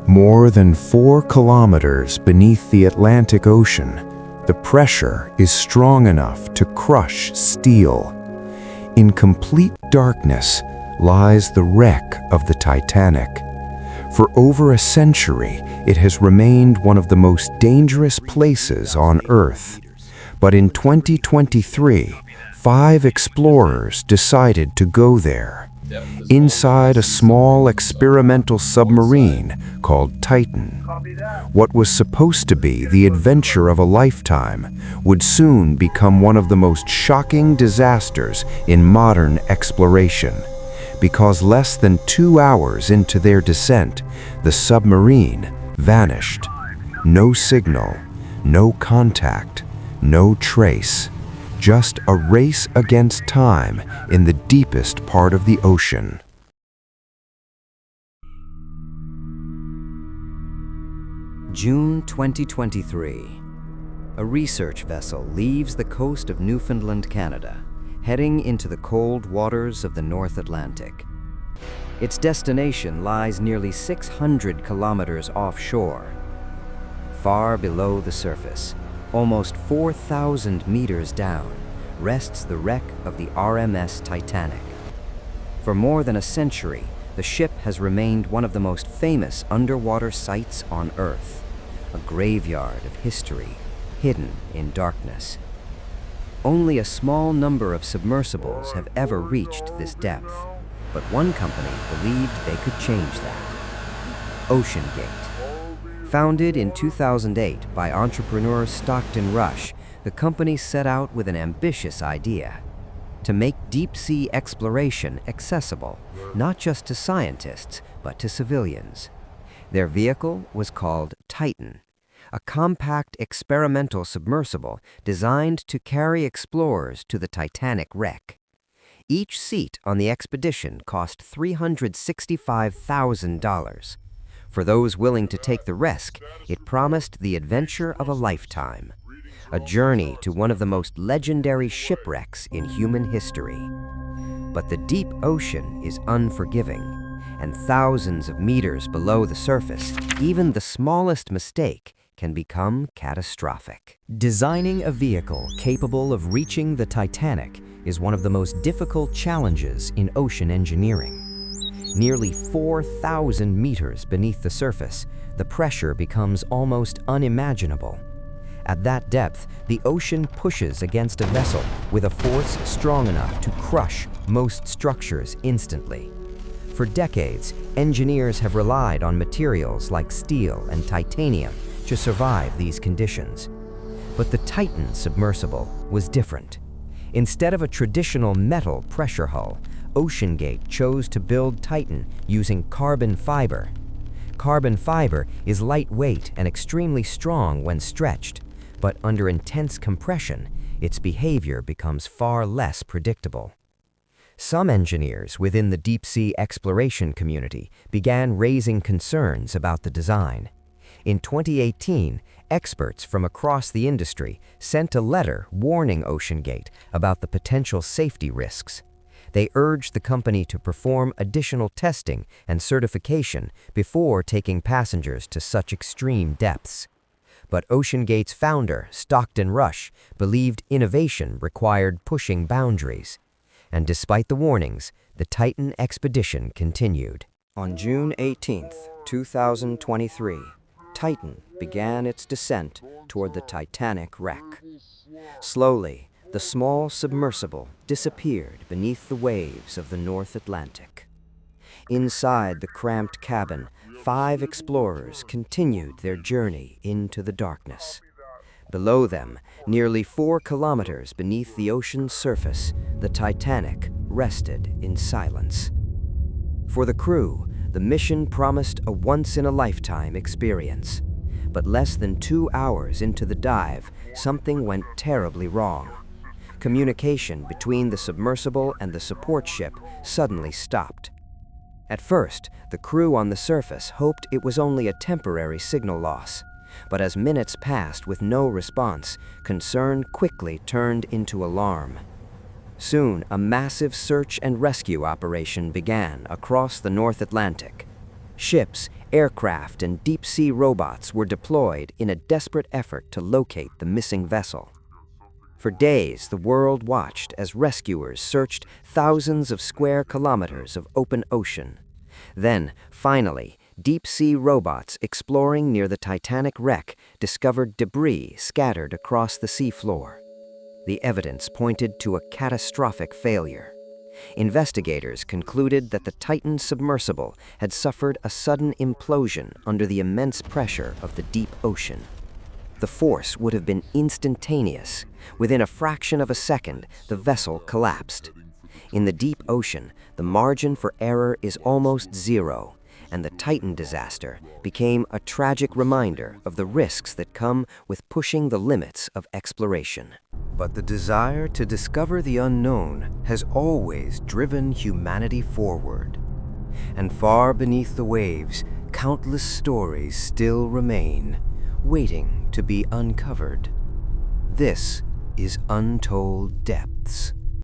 More than 4 kilometers beneath the Atlantic Ocean, the pressure is strong enough to crush steel. In complete darkness lies the wreck of the Titanic. For over a century, it has remained one of the most dangerous places on Earth. But in 2023, 5 explorers decided to go there. Inside a small experimental submarine called Titan. What was supposed to be the adventure of a lifetime would soon become one of the most shocking disasters in modern exploration. Because less than 2 hours into their descent, the submarine vanished. No signal, no contact, no trace. Just a race against time in the deepest part of the ocean. June 2023. A research vessel leaves the coast of Newfoundland, Canada, heading into the cold waters of the North Atlantic. Its destination lies nearly 600 kilometers offshore. Far below the surface, almost 4,000 meters down, rests the wreck of the RMS Titanic. For more than a century, the ship has remained one of the most famous underwater sites on Earth, a graveyard of history hidden in darkness. Only a small number of submersibles have ever reached this depth, but one company believed they could change that. OceanGate. Founded in 2008 by entrepreneur Stockton Rush, the company set out with an ambitious idea: to make deep-sea exploration accessible, not just to scientists, but to civilians. Their vehicle was called Titan, a compact experimental submersible designed to carry explorers to the Titanic wreck. Each seat on the expedition cost $365,000. For those willing to take the risk, it promised the adventure of a lifetime, a journey to one of the most legendary shipwrecks in human history. But the deep ocean is unforgiving, and thousands of meters below the surface, even the smallest mistake can become catastrophic. Designing a vehicle capable of reaching the Titanic is one of the most difficult challenges in ocean engineering. Nearly 4,000 meters beneath the surface, the pressure becomes almost unimaginable. At that depth, the ocean pushes against a vessel with a force strong enough to crush most structures instantly. For decades, engineers have relied on materials like steel and titanium to survive these conditions. But the Titan submersible was different. Instead of a traditional metal pressure hull, OceanGate chose to build Titan using carbon fiber. Carbon fiber is lightweight and extremely strong when stretched, but under intense compression, its behavior becomes far less predictable. Some engineers within the deep-sea exploration community began raising concerns about the design. In 2018, experts from across the industry sent a letter warning OceanGate about the potential safety risks. They urged the company to perform additional testing and certification before taking passengers to such extreme depths. But OceanGate's founder, Stockton Rush, believed innovation required pushing boundaries. And despite the warnings, the Titan expedition continued. On June 18, 2023, Titan began its descent toward the Titanic wreck. Slowly, the small submersible disappeared beneath the waves of the North Atlantic. Inside the cramped cabin, 5 explorers continued their journey into the darkness. Below them, nearly 4 kilometers beneath the ocean's surface, the Titanic rested in silence. For the crew, the mission promised a once-in-a-lifetime experience. But less than 2 hours into the dive, something went terribly wrong. Communication between the submersible and the support ship suddenly stopped. At first, the crew on the surface hoped it was only a temporary signal loss. But as minutes passed with no response, concern quickly turned into alarm. Soon, a massive search and rescue operation began across the North Atlantic. Ships, Aircraft and deep-sea robots were deployed in a desperate effort to locate the missing vessel. For days, the world watched as rescuers searched thousands of square kilometers of open ocean. Then, finally, deep-sea robots exploring near the Titanic wreck discovered debris scattered across the seafloor. The evidence pointed to a catastrophic failure. Investigators concluded that the Titan submersible had suffered a sudden implosion under the immense pressure of the deep ocean. The force would have been instantaneous. Within a fraction of a second, the vessel collapsed. In the deep ocean, the margin for error is almost zero, and the Titan disaster became a tragic reminder of the risks that come with pushing the limits of exploration. But the desire to discover the unknown has always driven humanity forward. And far beneath the waves, countless stories still remain, waiting to be uncovered. This is Untold Depths.